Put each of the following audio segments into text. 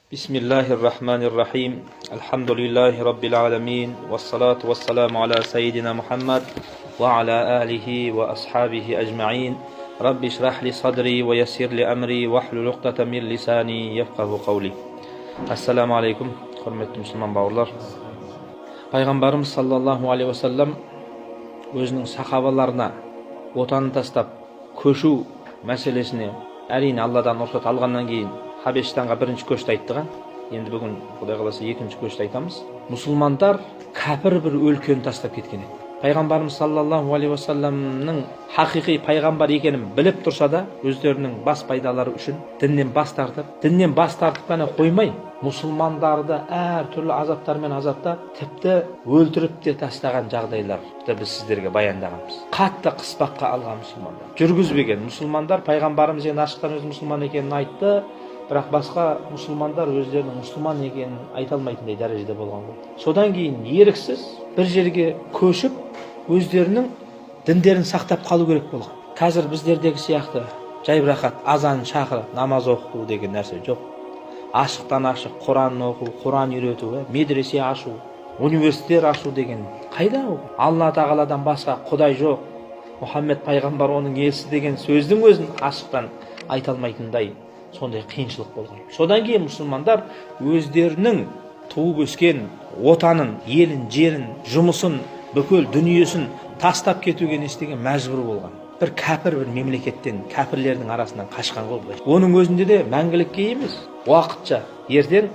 Bismillahirrahmanirrahim. Alhamdulillahi Rabbil alamin. Wassalatu wassalamu ala Sayyidina Muhammad wa ala alihi wa ashabihi ajma'in. Rabbi shrah li sadri wa yassir li amri wahlul uqdatan min lisani yafqahu qawli. Assalamu alaikum, hurmatli musulmon bауырлар. Пайғамбарымыз саллаллаху алейхи вассалам өзінің сахабаларына отанын тастап көшу мәселесіне әрине Алладан рұқсат алғаннан кейін Хабештанға бірінші көшті айттыға. Енді бүгін Құдай қаласа екінші көшті айтамыз. Мұсылмандар кәпір бір өлкені тастап кеткен еді. Пайғамбарымыз саллаллаху алейхи вассаламның хақиқи пайғамбар екенін біліп тұрса да, өздерінің бас пайдалары үшін діннен бас тартып қана қоймай, мұсылмандарды әртүрлі азаптармен азаптап, тіпті өлтіріп те тастаған жағдайларды біз сіздерге баяндағанбыз. Қатты қыспаққа алған мұсылмандар жүргізбеген. Мұсылмандар пайғамбарымыз ең ашықтан өз мұсылман екенін айтты, бірақ басқа мұсылмандар өздерінің мұсылман екенін айта алмайтындай дәрежеде болған ғой. Содан кейін еріксіз бір жерге көшіп, өздерінің діндерін сақтап қалу керек болған. Қазір біздердегі сияқты жайбырақат азан шақырып намаз оқу деген нәрсе жоқ. Ашықтан ашық Құран оқу, Құран үйрету, медресе ашу, университет ашу деген қайда ол? Алла тағаладан басқа Құдай жоқ, Мұхаммед пайғамбар оның елшісі деген сөздің өзін ашықтан айта алмайтындай сондай қиыншылық болған. Содан кейін мұсылмандар өздерінің туып өскен отанын, елін, жерін, жұмысын, бүкіл дүниесін тастап кетуге нестеген мәжбүр болған. Бір кәпір бір мемлекеттен, кәпірлердің арасынан қашқан ғой былай. Оның өзінде де мәңгілікке емес, уақытша, ертең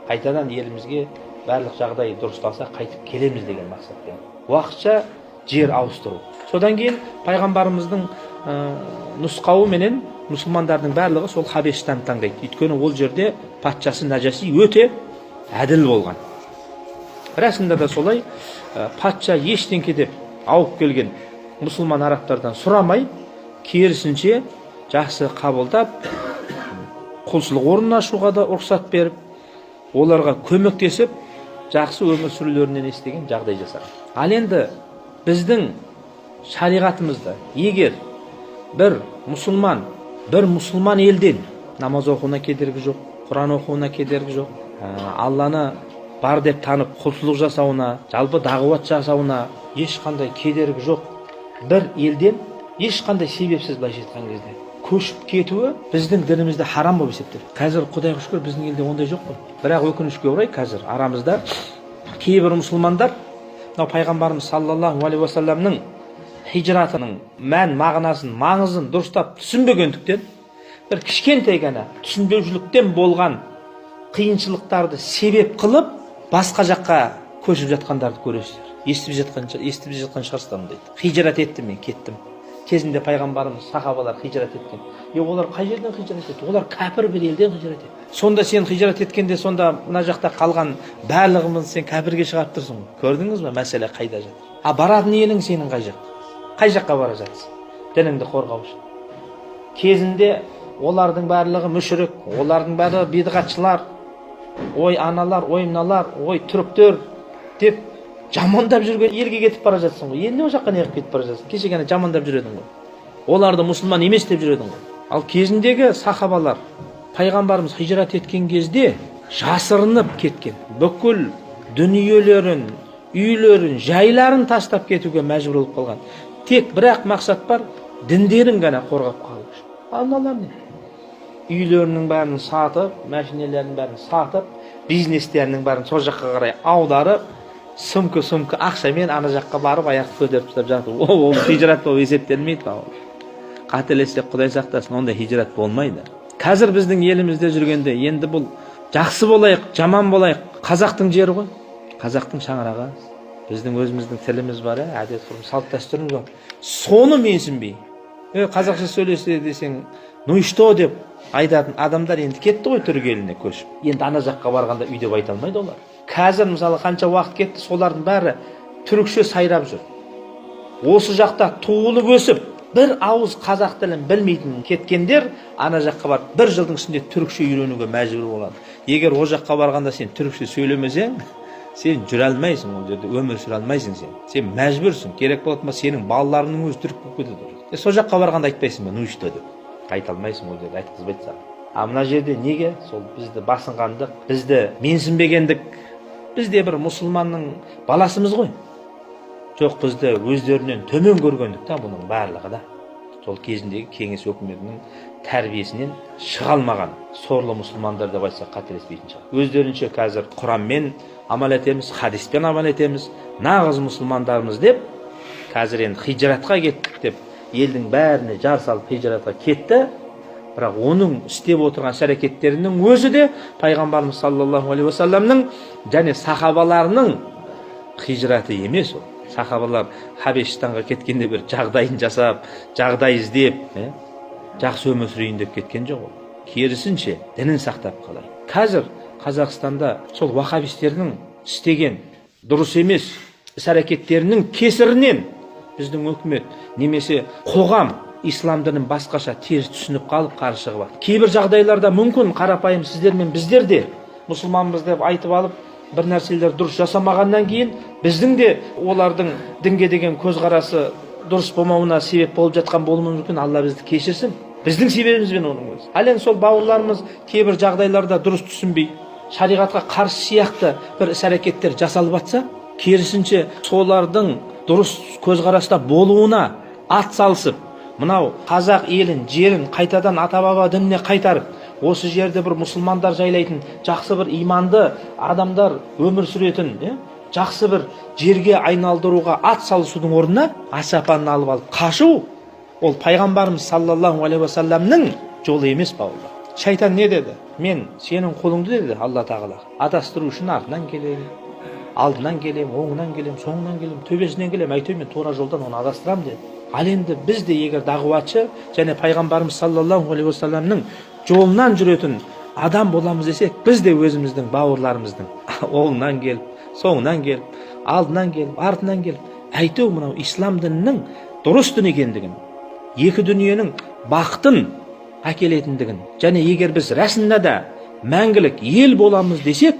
қайтадан елімізге барлық жағдай дұрысталса қайтып келеміз деген мақсатпен. Уақытша жер ауыстыру. Содан кейін пайғамбарымыздың нұсқауы менен мұсылмандардың барлығы сол Хабештан таңдайды. Өйткені ол жерде патшасы Нәжаси өте әділ болған. Расында да солай, патша ештеңке деп ауып келген мұсылман арабтардан сұрамай, керісінше жақсы қабылдап, құлшылық орнын ашуға да рұқсат беріп, оларға көмектесіп, жақсы өмір сүрулерінен естеген жағдай жасаған. Ал енді біздің шариғатымызда егер бір мұсылман елден намаз оқуына кедергі жоқ, Құран оқуына кедергі жоқ, Алланы бар деп танып құлшылық жасауына, жалпы дағуат жасауына ешқандай кедергі жоқ бір елден ешқандай себепсіз былайша айтқан кезде көшіп кетуі біздің дінімізде харам болып есептеледі. Қазір Құдайға шүкір біздің елде ондай жоқ қой. Бірақ өкінішке орай қазір арамызда кейбір мұсылмандар пайғамбарымыз саллаллаху алейхи уассаламның хижратының мән мағынасын, маңызын дұрыстап түсінбегендіктен, бір кішкентай ғана түсінбеушіліктен болған қиыншылықтарды себеп қылып басқа жаққа көшіп жатқандарды көресіздер. Естіп жатқан шығарсыздар дейді. Хижрат еттім, мен кеттім. Кезінде пайғамбарымыз, сахабалар хижрат еткен. Олар қай жерден хижрат етті? Олар кәпір бір елден хижрат етті. Сонда сен хижрат еткенде, сонда мына жақта қалған барлығымыз сен кәпірге шығарып тұрсың ғой. Көрдіңіз бе, мәселе қайда жатыр? Баратын елің сенің қай жақ? Қай жаққа бара жатсың? Дініңді қорғау үшін. Кезінде олардың барлығы мүшрик, олардың барлығы бидғатшылар, ой аналар, ой мыналар, ой түріктер деп жамандап жүрген елге кетіп бара жатсың ғой. Енді ол жаққа неғып кетіп бара жатсың? Кеше ғана жамандап жүредің ғой. Оларды мұсылман емес деп жүредің ғой. Ал кезіндегі сахабалар пайғамбарымыз хижрат еткен кезде жасырынып кеткен. Бүкіл дүниелерін, үйлерін, жайларын тастап кетуге мәжбүр болып қалған. Тек бірақ мақсат бар, діндерін ғана қорғап қалу үшін. Аналар не? Үйлерінің бәрін сатып, машинелерінің бәрін сатып, бизнестерінің бәрін сол жаққа қарай аударып, сумка ақшамен ана жаққа барып аяқты көтеріп тастап жатыр. Ол хижрат болып есептелмейді. Қателессек Құдай сақтасын, ондай хижрат болмайды. Қазір біздің елімізде жүргенде енді бұл жақсы болайық, жаман болайық, қазақтың жері ғой. Қазақтың шаңырағы. Біздің өзіміздің тіліміз бар, әдет ғұрып, салт дәстүріміз бар. Соны менсінбей, қазақша сөйлесе десең, ну и что деп айтатын адамдар енді кетті ғой түрік еліне көшіп. Енді ана жаққа барғанда үй деп айта алмайды олар. Қазір мысалы қанша уақыт кетті, солардың бәрі түрікше сайрап жүр. Осы жақта туылып өсіп, бір ауыз қазақ тілін білмейтін кеткендер ана жаққа барып бір жылдың ішінде түрікше үйренуге мәжбүр болады. Егер о жаққа барғанда сен түрікше сөйлемесең, сен жүре алмайсың, ол жерде өмір сүре алмайсың сен. Сен мәжбүрсің. Керек болатын ба сенің балаларыңның өзі түрік болып кетеді. Сол жаққа барғанда айтпайсың ба, ну и что деп. Айта алмайсың, ол жерде айтқызбайды саған. Мына жерде неге сол бізді басынғандық, бізді менсінбегендік, бізде бір мұсылманның баласымыз ғой. Жоқ, бізді өздерінен төмен көргендік та бұның барлығы да. Сол кезіндегі кеңес өкіметінің тәрбиесінен шыға алмаған сорлы мұсылмандар деп айтсақ қателеспейтін шығар. Өздерінше қазір Құранмен амал етеміз, хадиспен амал етеміз, нағыз мұсылмандармыз деп, қазір енді хижратқа кеттік деп, елдің бәріне жар салып хижратқа кетті. Бірақ оның істеп отырған іс-әрекеттерінің өзі де пайғамбарымыз саллаллаху алейхи уассаламның және сахабаларының хижраты емес ол. Сахабалар Хабешстанға кеткенде бір жағдайын жасап, жағдай іздеп, жақсы өмір сүрейін деп кеткен жоқ ол. Керісінше дінін сақтап қалай. Қазір Қазақстанда сол вахабистердің істеген дұрыс емес іс-әрекеттерінің кесірінен біздің үкімет немесе қоғам ислам дінін басқаша теріс түсініп қалып қарсы шығып жатыр. Кейбір жағдайларда мүмкін қарапайым сіздер мен біздер де мұсылманбыз деп айтып алып бір нәрселер дұрыс жасамағаннан кейін біздің де олардың дінге деген көзқарасы дұрыс болмауына себеп болып жатқан болуы мүмкін. Алла бізді кешірсін. Біздің себебімізбен оның өзі. Ал енді сол бауырларымыз кейбір жағдайларда дұрыс түсінбей, шариғатқа қарсы сияқты бір іс-әрекеттер жасалып жатса, керісінше солардың дұрыс көзқараста болуына ат салысып, мынау қазақ елін, жерін қайтадан ата-баба дініне қайтарып, осы жерде бір мұсылмандар жайлайтын, жақсы бір иманды адамдар өмір сүретін, жақсы бір жерге айналдыруға ат салысудың орнына асапанын алып қашу, ол пайғамбарымыз саллаллаху алейхи уассаламның жолы емес бауырлар. Шайтан не деді? Мен сенің қолыңды деді Алла тағала. Адастыру үшін артынан келем, алдынан келем, оңынан келем, соңынан келем, төбесінен келем, әйтеуір мен тура жолдан оны адастырам деді. Ал енді біз де егер дағуатшы және пайғамбарымыз саллаллаху алейхи уассаламның жолынан жүретін адам боламыз десек, біз де өзіміздің бауырларымыздың оңынан келіп, соңынан келіп, алдынан келіп, артынан келіп, әйтеуір мынау ислам дінінің дұрыс дін екендігін, екі дүниенің бақытын әкелетіндігін, және егер біз расында да мәңгілік ел боламыз десек,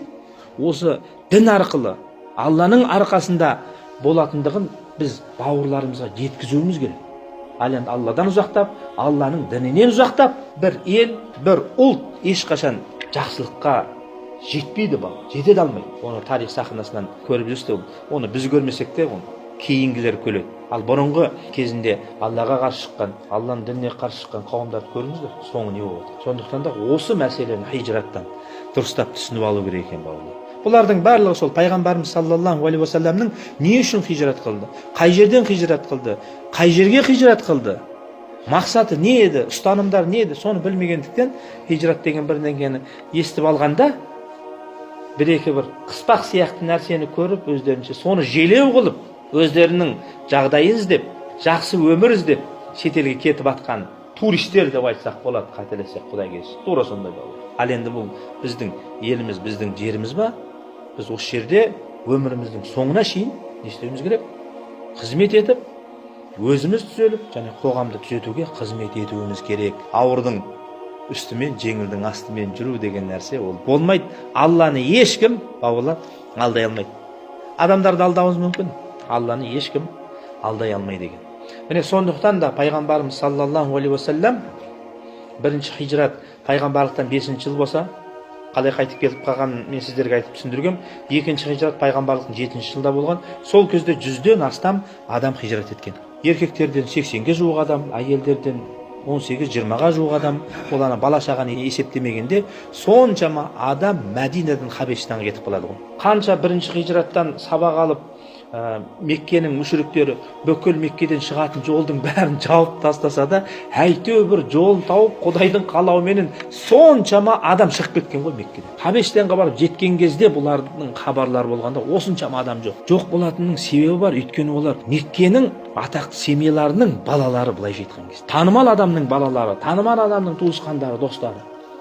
осы дін арқылы Алланың арқасында болатындығын біз бауырларымызға жеткізуіміз керек. Ал енді Алладан ұзақтап, Алланың дінінен ұзақтап, бір ел, бір ұлт ешқашан жақсылыққа жетпейді бауыр, жете алмайды. Оны тарих сахнасынан көріп жүрсіз, оны біз көрмесек те, оны кейінгілер көреді. Ал бұрынғы кезінде Аллаға қарсы шыққан, Алланың дініне қарсы шыққан қауымдарды көрдіңіздер, соңы не болды? Сондықтан да осы мәселені хижраттан дұрыстап түсініп алу керек екен бауырлар. Бұлардың барлығы сол пайғамбарымыз саллаллаху алейхи уассаламның не үшін хижрат қылды, қай жерден хижрат қылды, қай жерге хижрат қылды, мақсаты не еді, ұстанымдар не еді, соны білмегендіктен хижрат деген бір нәрсені естіп алғанда, бір-екі бір қыспақ сияқты нәрсені көріп, өздерінше соны желеу қылып, өздерінің жағдайын іздеп, жақсы өмір іздеп, шетелге кетіп атқан туристер деп айтсақ болады, қателессек Құдай кешірсін. Тура сондай болады. Ал енді бұл біздің еліміз, біздің жеріміз ба? Біз осы жерде өміріміздің соңына шейін не істеуіміз керек? Қызмет етіп, өзіміз түзеліп, және қоғамды түзетуге қызмет етуіміз керек. Ауырдың үстімен, жеңілдің астымен жүру деген нәрсе ол болмайды. Алланы ешкім, бауырлар, алдай алмайды. Адамдарды алдауымыз мүмкін, Алланы ешкім алдай алмайды деген. Міне сондықтан да пайғамбарымыз саллаллаху алейхи уассалам бірінші хижрат пайғамбарлықтан 5-ші жыл болса, қалай қайтып кетіп қалғанын мен сіздерге айтып түсіндіргем. Екінші хижрат пайғамбарлықтың 7-ші жылда болған. Сол кезде 100-ден астам адам хижрат еткен. Еркектерден 80-ге жуық адам, әйелдерден 18-20-ға жуық адам, оланы бала шағаны есептемегенде соншама адам Мәдинадан Хабешстанға кетіп қалады ғой. Қанша бірінші хижраттан сабақ алып, Меккенің мүшриктері бүкіл Меккеден шығатын жолдың бәрін жауып тастаса да, әйтеуір бір жолын тауып, Құдайдың қалауыменен соншама адам шығып кеткен ғой Меккеден. Хабешстанға барып жеткен кезде бұлардың хабарлары болғанда осыншама адам жоқ. Жоқ болатынның себебі бар, өйткені олар Меккенің атақты семьяларының балалары, былайша айтқан кезде. Танымал адамның балалары, танымал адамның туысқандары, достары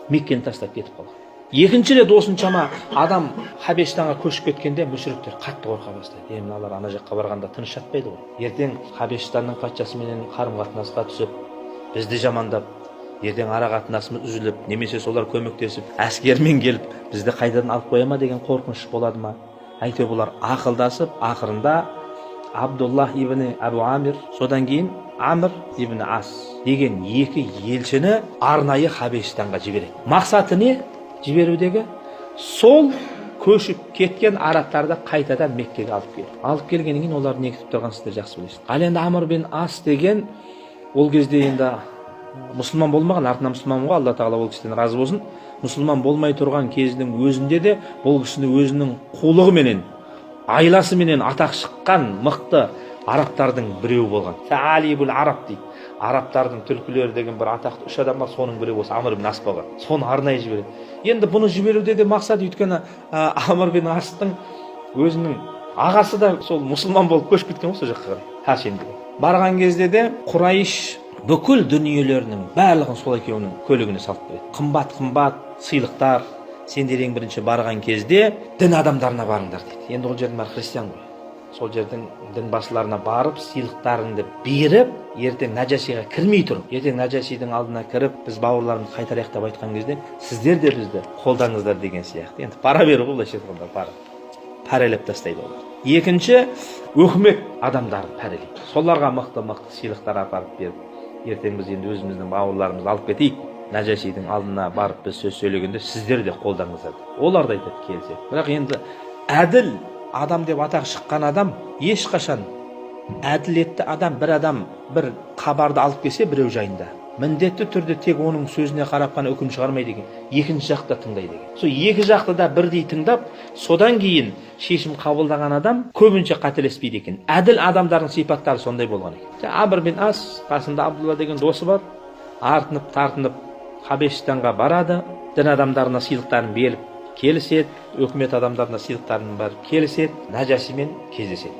Меккені тастап кетіп қалған. Екінші рет осыншама адам Хабешстанға көшіп кеткенде мүшриктер қатты қорқа бастайды. Мыналар ана жаққа барғанда тыныш жатпайды ғой. Ертең Хабешстанның патшасымен қарым-қатынасқа түсіп, бізді жамандап, ертең ара қатынасымыз үзіліп, немесе солар көмектесіп, әскермен келіп, бізді қайдан алып қоя ма деген қорқыныш болады ма? Әйтеуір бұлар ақылдасып, ақырында Абдуллах ибн Абу Амир, содан кейін Амр ибн Ас деген екі елшіні арнайы Хабешстанға жібереді. Мақсаты не? Жіберудегі сол көшіп кеткен арабтарды қайтадан Меккеге алып келді. Алып келгеннен кейін олар не күтіп тұрғанын сіздер жақсы білесіздер. Ал енді Амр бин Ас деген ол кезде енді мұсылман болмаған, артынан мұсылман болған, Алла тағала ол кісіден разы болсын. Мұсылман болмай тұрған кезінің өзінде де бұл кісіні өзінің қулығыменен, айласыменен атақ шыққан мықты арабтардың біреуі болған. Саалибул араб дейді. Арабтардың түлкілері деген бір атақты үш адам бар, соның біреуі осы Амр бин Ас болған. Соны арнайы жібереді. Енді бұны жіберуде де мақсат, өйткені Амр бин Астың өзінің ағасы да сол мұсылман болып көшіп кеткен ғой сол жаққа қарай. Хашимге барған кезде де Құрайш бүкіл дүниелерінің барлығын сол екеуінің көлігіне салып береді. Қымбат сыйлықтар. Сендер ең бірінші барған кезде дін адамдарына барыңдар дейді. Енді ол жердің бәрі христиан ғой. Сол жердің дін басыларына барып, сыйлықтарыңды беріп, ертең Нәжашиға кірмей тұрып, ертең Нәжашидің алдына кіріп, біз бауырларымызды қайтарайық деп айтқан кезде, сіздер де бізді қолдаңыздар деген сияқты. Енді пара беру ғой, былайша айтқанда пара. Пәрелеп тастайды олар. Екінші, өкімет адамдарын пәрелейді. Соларға мықты сыйлықтар апарып беріп, ертең біз енді өзіміздің бауырларымызды алып кетейік. Нәжашидің алдына барып біз сөз сөйлегенде сіздер де қолдаңыздар. Олар да айтады келсе. Бірақ енді әділ адам деп атақ шыққан адам ешқашан әділетті адам, бір хабарды алып келсе біреу жайында, міндетті түрде тек оның сөзіне қарап қана үкім шығармайды екен, екінші жақты тыңдайды екен. Сол екі жақты да бірдей тыңдап, содан кейін шешім қабылдаған адам көбінше қателеспейді екен. Әділ адамдардың сипаттары сондай болған екен. Амр бин Ас қасында Абдулла деген досы бар, тартынып Хабешстанға барады, дін адамдарына сыйлықтарын беріп келіседі, өкімет адамдарына сыйлықтарын барып келіседі, Нәжашимен кездеседі.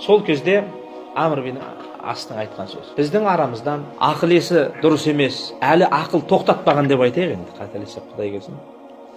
Сол кезде Амр бин Астың айтқан сөз: біздің арамыздан ақыл есі дұрыс емес, әлі ақыл тоқтатпаған деп айтайық енді, қателессек Құдай келсін.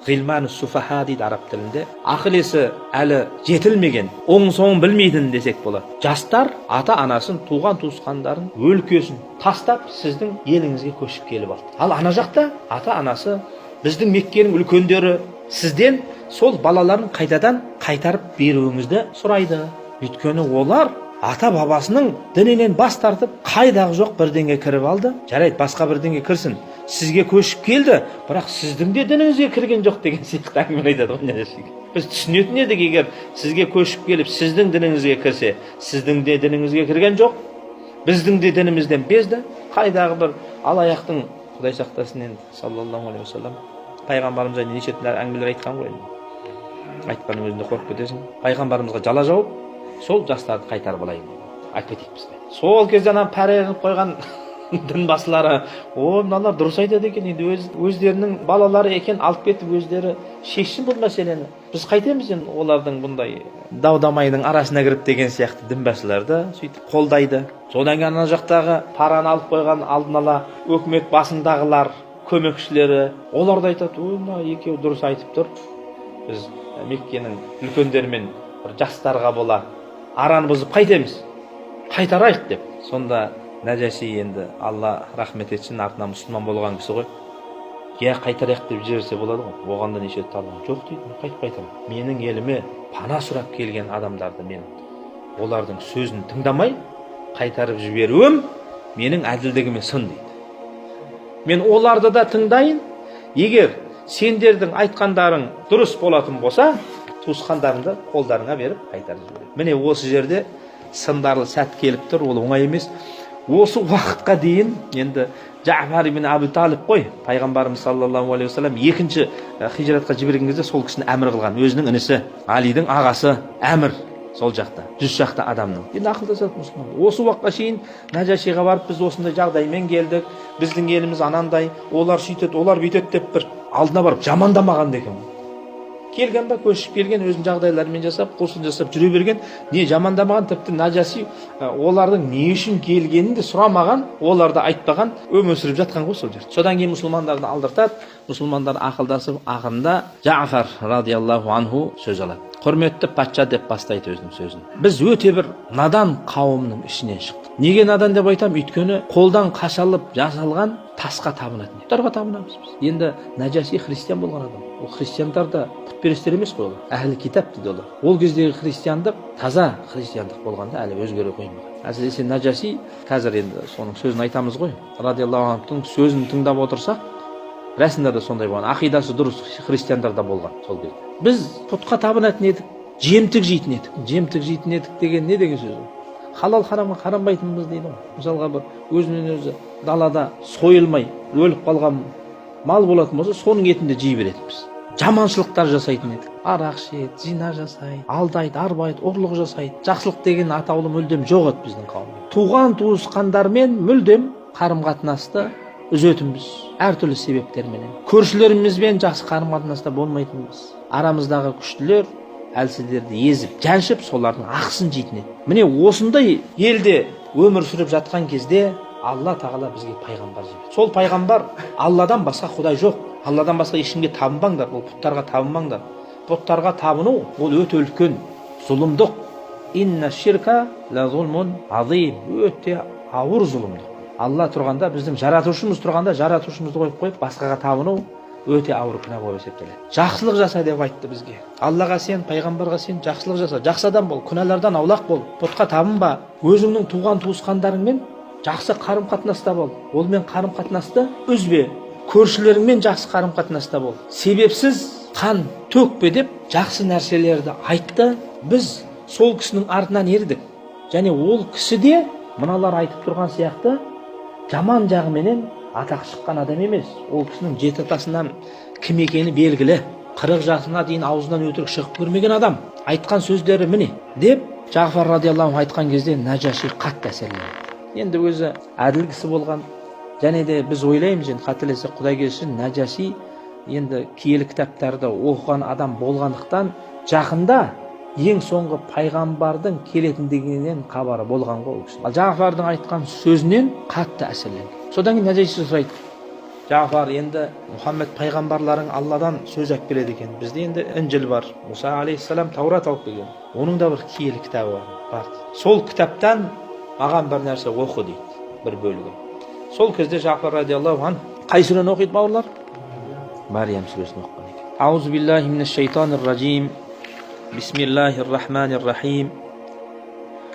Ғилман суфаха дейді араб тілінде. Ақыл есі әлі жетілмеген, оң соңын білмейтін десек болады. Жастар ата-анасын, туған туысқандарын, өлкесін тастап сіздің еліңізге көшіп келіп алды. Ал ана жақта ата-анасы, біздің Меккенің үлкендері сізден сол балаларын қайтадан қайтарып беруіңізді сұрайды. Өйткені олар ата бабасының дінінен бас тартып, қайдағы жоқ бірдеңе кіріп алды. Жарайды, басқа бірдеңе кірсін. Сізге көшіп келді, бірақ сіздің де дініңізге кірген жоқ деген сияқты әңгіме айтады ғой Нәжашиге. Біз түсінетін едік, егер сізге көшіп келіп, сіздің дініңізге кірсе, сіздің де дініңізге кірген жоқ, біздің де дінімізден безді. Қайдағы бір алаяқтың, Құдай сақтасын енді, саллаллаху алейхи уассалам, пайғамбарымыз жайында неше түрлі әңгімелер айтқан ғой. Айтқанның өзінде қорқып кетесің. Пайғамбарымызға жала жауып, сол жастарды қайтарып алайын айтып кетейік біз. Сол кезде ана пәреліп қойған дін басылары, мыналар дұрыс айтады екен, енді өздерінің балалары екен, алып кетіп өздері шешсін бұл мәселені. Біз қайтеміз енді олардың бұндай дау-дамайдың арасына кіріп деген сияқты дін басыларды сөйтіп қолдайды. Содан кейін ана жақтағы параны алып қойған алдын ала өкімет басындағылар, көмекшілері, олар да айтады: мына екеуі дұрыс айтып тұр. Біз Меккенің үлкендерімен бір жастарға бола араны бұзып қайтеміз, қайтарайық деп. Сонда Нәжаши енді, Алла рахмет етсін, артынан мұсылман болған кісі ғой, қайтарайық деп жіберсе болады ғой. Оған да неше талған жоқ дейді, қайтып қайтамын. Менің еліме пана сұрап келген адамдарды мен олардың сөзін тыңдамай қайтарып жіберуім менің әділдігіме сын дейді. Мен оларды да тыңдайын, егер сендердің айтқандарың дұрыс болатын болса, туысқандарыңды қолдарыңа беріп қайтарып жібереді. Міне осы жерде сындарлы сәт келіп тұр, ол оңай емес. Осы уақытқа дейін енді Жафар ибн Абу Талиб қой, пайғамбарымыз саллаллаху алейхи уассалам екінші хижратқа жіберген кезде сол кісіні әмір қылған, өзінің інісі Алидің ағасы әмір сол жақта, 100 шақты адамның. Енді ақылдасады мұсылман. Осы уақытқа шейін Нәжашиға барып, біз осындай жағдаймен келдік, біздің еліміз анандай, олар сөйтеді, олар бүйтеді деп бір алдына барып жамандамаған екен. Келген ба, көшіп келген, өзінің жағдайларымен жасап, құлшын жасап жүре берген, не жамандамаған, тіпті Нәжаши олардың не үшін келгенін де сұрамаған, оларды айтпаған, өмір сүріп жатқан ғой сол жерде. Содан кейін мұсылмандарды алдыртады, мұсылмандар ақылдасып, ақырында Жафар радиаллаху анху сөз алады. құрметті патша деп бастайды өзінің сөзін. Біз өте бір надан қауымның ішінен шықтық. Неге надан деп айтам? Өйткені қолдан қашалып жасалған тасқа табынатын. Бұттарға табынамыз біз. Енді Нәжаши христиан болған адам. Ол христиандар да пұтперестер емес қой, олар әхлі китап дейді олар. Ол кездегі христиандық таза христиандық болғанда әлі өзгере қоймаған. Әсіресе Нәжаши, қазір енді соның сөзін айтамыз ғой, радиаллаху анхтың сөзін тыңдап отырсақ, расында да сондай болған. Ақидасы дұрыс христиандар да болған сол кезде. Біз пұтқа табынатын едік, жемтік жейтін едік. Жемтік жейтін едік деген не деген сөз? Халал харамға қарамайтынбыз дейді ғой. Мысалға бір өзінен өзі далада сойылмай өліп қалған мал болатын болса, соның етін де жей беретінбіз. Жаманшылықтар жасайтын едік. Арақ ішеді, зина жасайды, алдайды, арбайды, ұрлық жасайды. Жақсылық деген атаулы мүлдем жоқ еді біздің қауымда. Туған туысқандармен мүлдем қарым-қатынасты үзетінбіз, әртүрлі себептермен. Көршілерімізбен жақсы қарым-қатынаста болмайтынбыз. Арамыздағы күштілер әлсіздерді езіп, жаншып, солардың ақысын жейтін еді. Міне осындай елде өмір сүріп жатқан кезде Алла тағала бізге пайғамбар жіберді. Сол пайғамбар Алладан басқа Құдай жоқ. Алладан басқа ешкімге табынбаңдар, ол пұттарға табынбаңдар. Пұттарға табыну ол өте үлкен зұлымдық. Инна ширка ла зулмун азим, өте ауыр зұлымдық. Алла тұрғанда, біздің жаратушымыз тұрғанда, жаратушымызды қойып қойып басқаға табыну өте ауыр күнә болып есептеледі. Жақсылық жаса деп айтты бізге. Аллаға сен, пайғамбарға сен жақсылық жаса, жақсы адам бол, күнәлардан аулақ бол, пұтқа табынба, өзіңнің туған туысқандарыңмен жақсы қарым-қатынаста бол. Олмен қарым-қатынасты үзбе. Көршілеріңмен жақсы қарым-қатынаста бол. Себепсіз қан төкпе деп жақсы нәрселерді айтты. Біз сол кісінің артынан ердік. Және ол кісі де мыналар айтып тұрған сияқты жаман жағыменен атақ шыққан адам емес. Ол кісінің жеті атасынан кім екені белгілі. 40 жасына дейін аузынан өтірік шығып көрмеген адам. Айтқан сөздері міне деп Жафар радиаллаху айтқан кезде Нәжаши қатты әсерленді. Енді өзі әділ кісі болған. Және де біз ойлаймыз, енді қателесе Құдай кешірсін, Нәжаши енді киелі кітаптарды оқыған адам болғандықтан жақында ең соңғы пайғамбардың келетіндігінен хабары болған ғой ол кісі. Ал Жафардың айтқан сөзінен қатты әсерленді. Содан кейін Нәжаши сұрайды: Жафар, енді Мұхаммед пайғамбарларың Алладан сөз алып келеді екен. Бізде енді Інжіл бар, Мұса алейхиссалам Таурат алып келген. Оның да бір киелі кітабы бар. Сол кітаптан маған бір нәрсе оқы дейді, бір бөлігі. Сол кезде Жафар радиаллаху ан қай сүрені оқиды бауырлар? Мариям сүресін оқыған екен. Аузу биллахи минаш шайтанир ражим. Бисмиллахир рахманир рахим.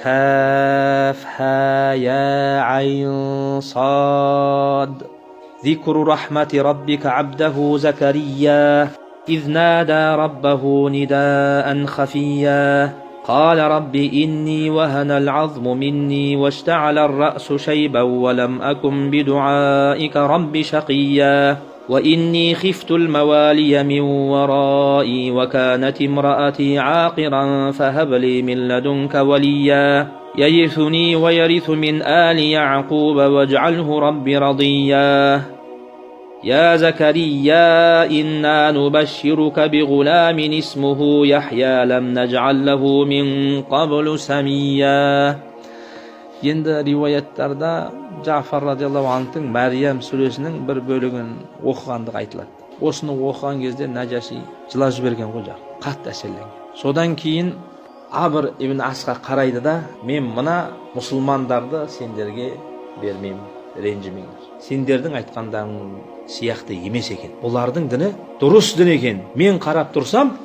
Каф ха я айн сад. ذكر رحمة ربك عبده زكريا إذ نادى ربه نداء خفيا قال رب إني وهن العظم مني واشتعل الرأس شيبا ولم أكن بدعائك رب شقيا وإني خفت الموالي من ورائي وكانت امرأتي عاقرا فهب لي من لدنك وليا يرثني ويرث من آل يعقوب واجعله رب رضيا يا زكريا إنا نبشرك بغلام اسمه يحيى لم نجعل له من قبل سميا. Енді риуаяттарда Жафар радиаллаху анхтың Мариям сүресінің бір бөлігін оқығандығы айтылады. Осыны оқыған кезде Нәжаши жылап жіберген ғой, қатты әсерленген. Содан кейін Абр ибн Асқа қарайды да: мен мына мұсылмандарды сендерге бермеймін, ренжімеңдер. Сендердің айтқандарың сияқты емес екен. Олардың діні дұрыс дін екен. Мен қарап тұрсам,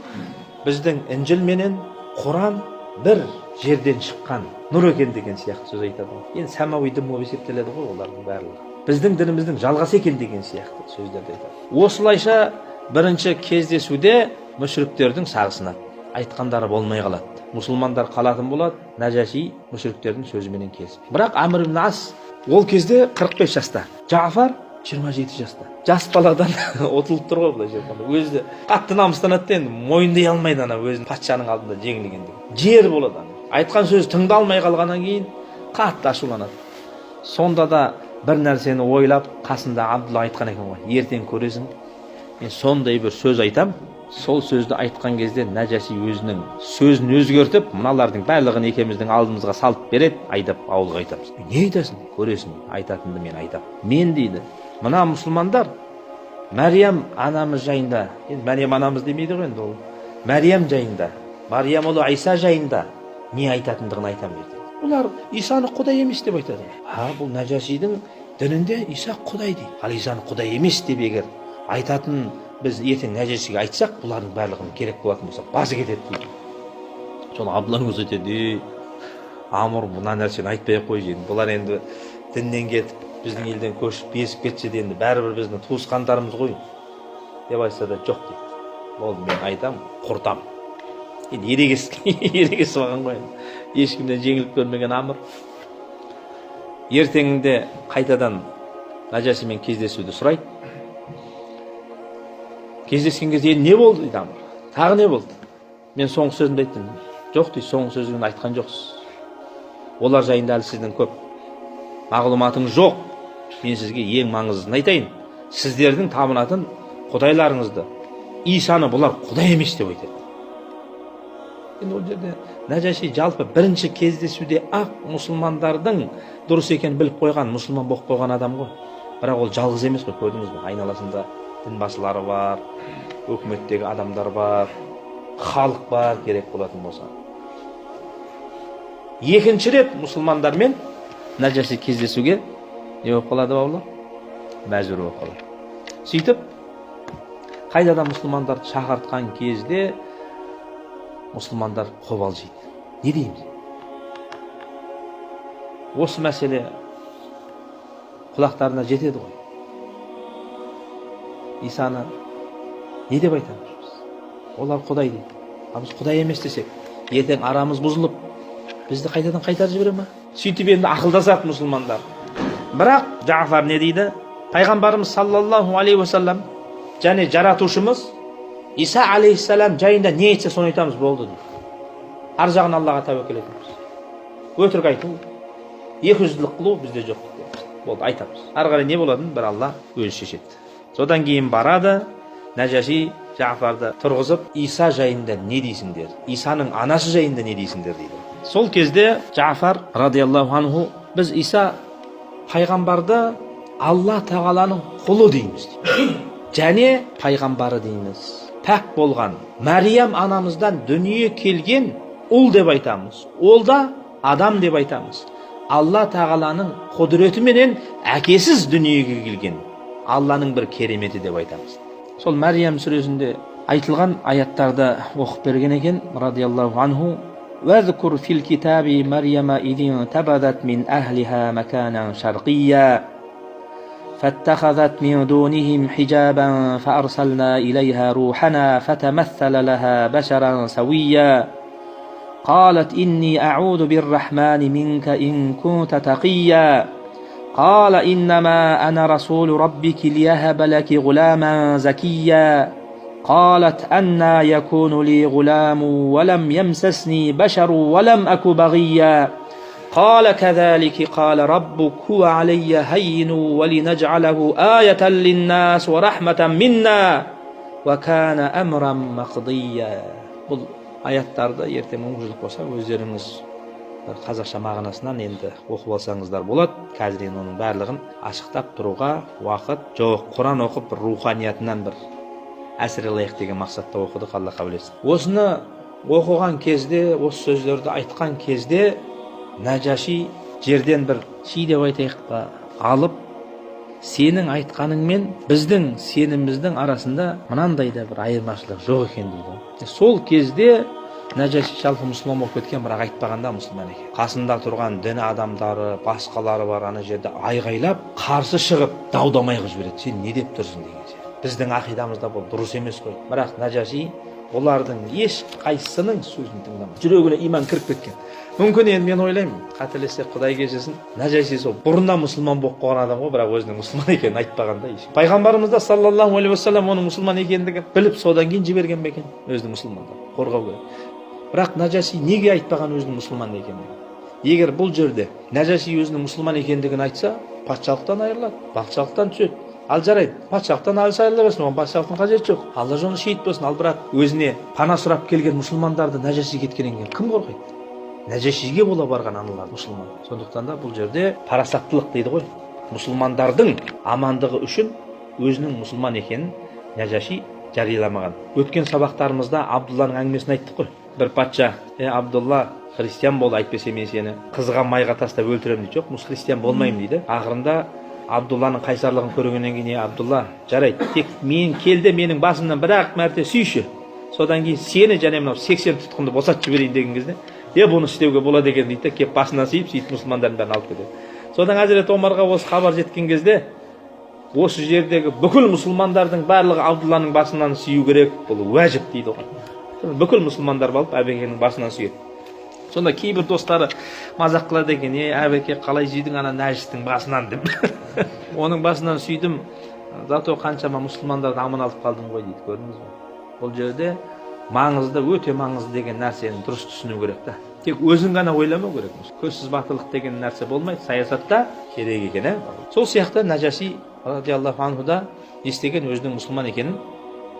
біздің Інжіл менен Құран бір жерден шыққан нұр екен деген сияқты сөз айтады. Енді самауи дін болып есептеледі ғой олардың барлығы. Біздің дініміздің жалғасы екен деген сияқты сөздерді айтады. Осылайша бірінші кездесуде мүшриктердің сағысынады. Айтқандары болмай қалады. Мұсылмандар қалатын болады. Нәжаши мүшриктердің сөзіменен келіспейді. Бірақ Амр ибн Ас ол кезде 45 жаста. Жафар 27 жаста. Жас баладан отылып тұр ғой былайша айтқанда. Өзі қатты намыстанады енді, мойындай алмайды ана өзін патшаның алдында жеңілгенде. Жер болады ана. Айтқан сөз тыңдалмай қалғаннан кейін қатты ашуланады. Сонда да бір нәрсені ойлап қасында Абдулла айтқан екен ғой: ертең көресің, мен сондай бір сөз айтам. Сол сөзді айтқан кезде Нәжаши өзінің сөзін өзгертіп, мыналардың барлығын екеуміздің алдымызға салып береді, айдап ауылға айтамыз. Не айтасың? Көресің, айтатынды мен айтам. Мен дейді, мына мұсылмандар Мәриям анамыз жайында, енді Мәриям анамыз демейді ғой енді, ол Мәриям жайында Мариям ұлы Иса жайында не айтатындығын айтамын ертең. Олар Исаны құдай емес деп айтады. Бұл Нәжашидің дінінде Иса құдай дейді. Ал Исаны құдай емес деп егер айтатын біз ертең Нәжашиге айтсақ, бұлардың барлығын керек болатын болса, басы кетеді дейді. Сол Абдулла өзі айтады, Амр мына нәрсені айтпай ақ қойшы, бұлар енді діннен кетіп, біздің елден көшіп, безіп кетсе де енді бәрібір біздің туысқандарымыз ғой деп айтса да жоқ дейді. Болды, мен айтам, құртам. Енді ерегесі болған ғой. Ешкімден жеңіліп көрмеген Амр. Ертеңінде қайтадан Нәжашимен кездесуді сұрайды. Кездескен кезде не болды дейді Амр. Тағы не болды? Мен соңғы сөзімді айттым. Жоқ дейді, соңғы сөзіңді айтқан жоқсыз. Олар жайында әлі сіздің көп мағлұматыңыз жоқ. Мен сізге ең маңыздысын айтайын. Сіздердің табынатын құдайларыңызды, Исаны бұлар құдай емес деп айтады. Енді ол жерде Нәжаши жалпы бірінші кездесуде ақ мұсылмандардың дұрыс екенін біліп қойған, мұсылман болып қойған адам ғой. Бірақ ол жалғыз емес қой, көрдіңіз бе? Айналасында дінбасылары бар, өкіметтегі адамдар бар, халық бар, керек болатын болса. Екінші рет мұсылмандармен Нәжаши кездесуге не болып қалады бауырлар? Мәжбүр болып қалады. Сөйтіп, қайтадан мұсылмандарды шақыртқан кезде мұсылмандар қобалжиды. Не дейміз? Осы мәселе құлақтарына жетеді ғой. Исаны не деп айтамыз? Олар құдай дейді. Біз құдай емес десек, ертең арамыз бұзылып, бізді қайтадан қайтарып жібере ме? Сөйтіп енді ақылдасады мұсылмандар. Бірақ Жафар не дейді? Пайғамбарымыз саллаллаху алейхи уассалам және жаратушымыз Иса алейхиссалам жайында не айтса соны айтамыз, болды дейді. Ар жағын Аллаға тәуекел етеміз. Өтірік айту, екіжүзділік қылу бізде жоқ. Болды, айтамыз. Ары қарай не болатынын бір Алла өзі шешеді. Содан кейін барады, Нәжаши Жафарды тұрғызып, Иса жайында не дейсіңдер? Исаның анасы жайында не дейсіңдер дейді. Сол кезде Жафар радиаллаху анху, біз Иса пайғамбарды Алла тағаланың құлы дейміз дейді. Және пайғамбары дейміз. Пәк болған Мариям анамыздан дүние келген ұл деп айтамыз. Ол да адам деп айтамыз. Алла тағаланың құдіретіменен әкесіз дүниеге келген Алланың бір кереметі деп айтамыз. Сол Мариям сүресінде айтылған аяттарды оқып берген екен радиаллаху анху. وَذْكُرْ فِي الْكِتَابِ مَرْيَمَ إِذِ انْتَبَذَتْ مِنْ أَهْلِهَا مَكَانًا شَرْقِيًّا فاتخذت من دونهم حجابا فأرسلنا إليها روحنا فتمثل لها بشرا سويا قالت إني أعوذ بالرحمن منك إن كنت تقيا قال إنما أنا رسول ربك ليهب لك غلاما زكيا قالت أنى يكون لي غلام ولم يمسسني بشر ولم أك بغيا قال كذلك قال ربك هو علي هين ولنجعله آية للناس ورحمة منا وكان أمرا مقضيا. Бұл аяттарды ертең мүмкіншілік болса өздеріңіз қазақша мағынасынан енді оқып алсаңыздар болады. Қазір енді оның барлығын ашықтап тұруға уақыт жоқ. Құран оқып руханиятынан бір әсер алайық деген мақсатта оқыдық, Алла қабыл етсін. Осыны оқыған кезде, осы сөздерді айтқан кезде Нәжаши жерден бір ши деп айтайық па алып, сенің айтқаның мен біздің сеніміміздің арасында мынандай да бір айырмашылық жоқ екен дейді. Сол кезде Нәжаши жалпы мұсылман болып кеткен, бірақ айтпағанда мұсылман екен. Қасында тұрған дін адамдары, басқалары бар ана жерде айғайлап, қарсы шығып дау-дамай қылып жібереді. Сен не деп тұрсың деген сияқты. Біздің ақидамызда бұл дұрыс емес қой. Бірақ Нәжаши олардың еш қайсысының сөзін тыңдамайды. Жүрегіне иман кіріп кеткен. Мүмкін енді мен ойлаймын, қателессе Құдай кешірсін, Нәжаши сол бұрында мұсылман болып қойған адам ғой, бірақ өзінің мұсылман екенін айтпағанда ешкім. Пайғамбарымыз да саллаллаху алейхи уассалам оның мұсылман екендігін біліп, содан кейін жіберген бе екен өзінің мұсылмандығын қорғау керек. Бірақ Нәжаши неге айтпаған өзінің мұсылман екендігін? Егер бұл жерде Нәжаши өзінің мұсылман екендігін айтса, патшалықтан айырылады, патшалықтан түседі. Ал жарайды, патшалықтан айырыла берсін, оған патшалықтың қажеті жоқ. Алла жолында шейіт болсын. Ал бірақ өзіне пана сұрап келген мұсылмандарды Нәжаши кеткеннен кейін кім қорғайды? Нәжашиге бола барған аналар мұсылман. Сондықтан да бұл жерде парасаттылық дейді ғой. Мұсылмандардың амандығы үшін өзінің мұсылман екенін Нәжаши жарияламаған. Өткен сабақтарымызда Абдулланың әңгімесін айттық қой. Бір патша: Абдулла, христиан бол, әйтпесе мен сені қызға майға тастап өлтіремін дейді. Жоқ, мұс христиан болмаймын дейді. Ақырында Абдулланың қайсарлығын көргеннен кейін: Абдулла, жарайды, тек мен келді, менің басымнан бір-ақ мәрте сүйші. Содан кейін сені және мынау 80 тұтқынды босатып жіберейін деген кезде, бұны істеуге болады екен дейді. Кеп басына сүйіп, сөйтіп мұсылмандардың бәрін алып кетеді. Содан Хазірет Омарға осы хабар жеткен кезде, осы жердегі бүкіл мұсылмандардың барлығы Абдулланың басынан сүю керек, бұл уәжіп дейді оған. Бүкіл мұсылмандар балып Әбекенің басынан сүйеді. Сонда кейбір достары мазақ қылады екен: Әбеке, қалай сүйдің ана нәжістің басынан деп. Оның басынан сүйдім, зато қаншама мұсылмандарды аман алып қалдым ғой дейді. Көрдіңіз бе? Бұл жерде маңызды, өте маңызды деген нәрсені дұрыс түсіну керек та. Тек өзің ғана ойламау керек. Көзсіз батылдық деген нәрсе болмайды, саясатта керек екен. Сол сияқты Нәжаши радиаллаху анху да естіген өзінің мұсылман екенін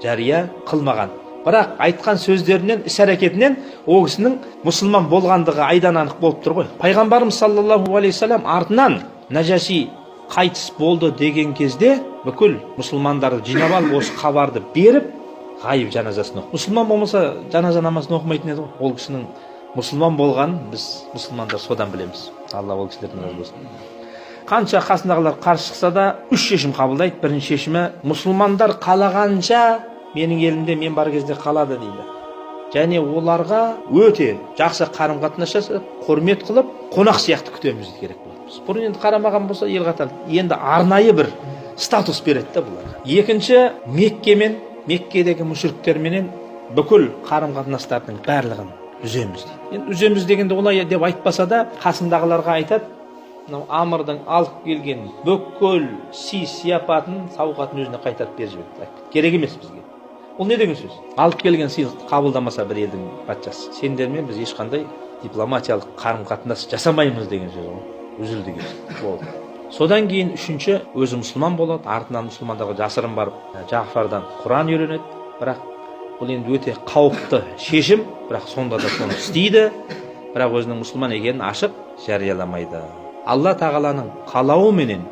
жария қылмаған. Бірақ айтқан сөздерінен, іс-әрекетінен ол кісінің мұсылман болғандығы айдан анық болып тұр ғой. Пайғамбарымыз саллаллаху алейхи вассалам артынан Нәжаши қайтыс болды деген кезде бүкіл мұсылмандарды жинап алып осы хабарды беріп, ғайып жаназасын оқып. Мұсылман болмаса жаназа намазын оқымайтын еді ғой. Ол кісінің мұсылман болғанын біз мұсылмандар содан білеміз. Алла ол кісілерден разы болсын. Қанша қасындағылар қарсы шықса да 3 шешім қабылдайды. Бірінші шешімі: мұсылмандар қалағанша менің елімде мен бар кезде қалады дейді. Және оларға өте жақсы қарым-қатынас жасап, құрмет қылып, қонақ сияқты күтеміз керек болады. Бұрын енді қарамаған болса ел қатар, енді арнайы бір статус береді да бұларға. Екінші, Меккедегі мүшриктерменен бүкіл қарым-қатынастардың барлығын үземіз дейді. Енді үземіз дегенде олай деп айтпаса да, қасындағыларға айтады: мынау Амрдың алып келген бүкіл сияпатын, сауқатын өзіне қайтарып беріп жіберді. Керек емес бізге. Ол не деген сөз? Алып келген сыйлықты қабылдамаса бір елдің патшасы, сендермен біз ешқандай дипломатиялық қарым-қатынас жасамаймыз деген сөз ғой. Үзілді деген болды. Содан кейін үшінші, өзі мұсылман болады, артынан мұсылмандарға жасырын барып Жафардан Құран үйренеді. Бірақ бұл енді өте қауіпті шешім, бірақ сонда да соны істейді. Бірақ өзінің мұсылман екенін ашық жарияламайды. Алла тағаланың қалауыменен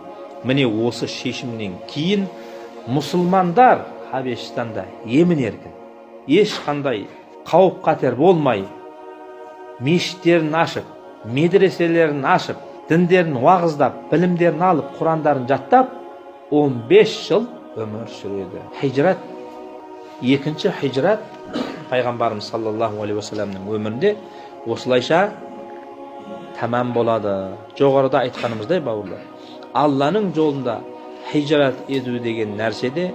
міне осы шешімнен кейін мұсылмандар Хабешстанда емін-еркін, ешқандай қауіп-қатер болмай, мешіттерін ашып, медреселерін ашып, діндерін уағыздап, білімдерін алып, Құрандарын жаттап, 15 жыл өмір сүреді. Хижрат, екінші хижрат пайғамбарымыз саллаллаху алейхи уассаламның өмірінде осылайша тамам болады. Жоғарыда айтқанымыздай бауырлар, Алланың жолында хижрат ету деген нәрседе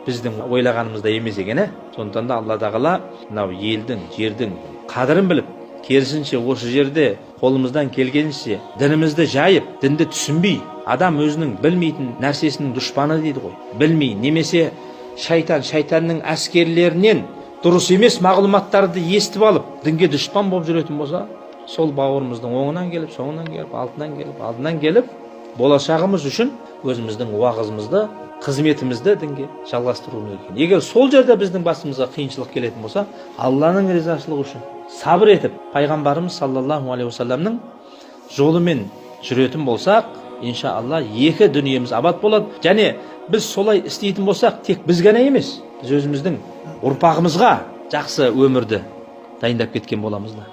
біздің ойлағанымызда емес екен. Сондықтан да Алла тағала мынау елдің, жердің қадірін біліп, керісінше осы жерде қолымыздан келгенше дінімізді жайып, дінді түсінбей, адам өзінің білмейтін нәрсесінің дұшпаны дейді ғой. Білмей, немесе шайтанның әскерлерінен дұрыс емес мағлұматтарды естіп алып, дінге дұшпан болып жүретін болса, сол бауырымыздың оңынан келіп, соңынан келіп, алдынан келіп, болашағымыз үшін өзіміздің уағызымызды, қызметімізді дінге жалғастыруымыз керек. Егер сол жерде біздің басымызға қиыншылық келетін болса, Алланың ризашылығы үшін сабыр етіп, пайғамбарымыз саллаллаху алейхи уассаламның жолымен жүретін болсақ, иншалла екі дүниеміз абат болады. Және біз солай істейтін болсақ, тек біз ғана емес, біз өзіміздің ұрпағымызға жақсы өмірді дайындап кеткен боламыз да.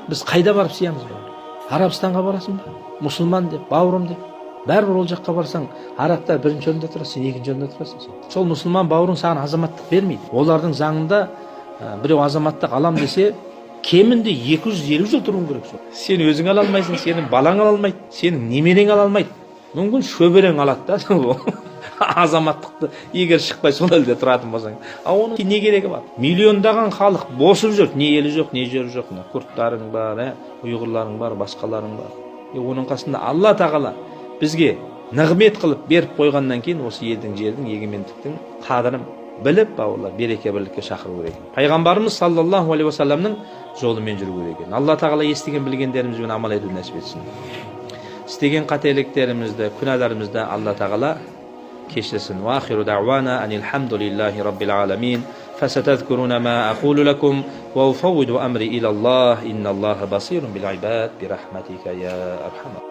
Біз қайда барып сиямыз ба? Арабстанға барасың ба? Мұсылман деп, бауырым деп. Бәрібір ол жаққа барсаң, арабтар бірінші орында тұрады, сен екінші орында тұрасың. Сол мұсылман бауырың саған азаматтық бермейді. Олардың заңында біреу азаматтық алам десе, кемінде 250 жыл тұруың керек. Сен өзің ала алмайсың, сенің балаң ала алмайды, сенің немерең ала алмайды. Мүмкін шөберең алады да. Азаматтықты егер шықпай сол елде тұратын болсаң. Оның не керегі бар? Миллиондаған халық босып жүр, не елі жоқ, не жері жоқ. Күрдтарың бар, ұйғырларың бар, басқаларың бар. Оның қасында Алла тағала бізге нығмет қылып беріп қойғаннан кейін осы елдің, жердің, егемендіктің қадірін біліп, бауырлар, береке бірлікке шақыру керек. Пайғамбарымыз саллаллаху алейхи уассаламның жолымен жүру керек. Алла тағала естіген білгендерімізбен амал етуді нәсіп етсін. Істеген қателіктерімізді, күнәларымызды Алла тағала кешірсін. Ва ахиру дa'wana anil hamdulillahi rabbil alamin. Fasatadhkuruna ma aqulu lakum wa ufawwidu amri ila Allah. Inna Allaha basirun bil ibad bi rahmatika ya arhamar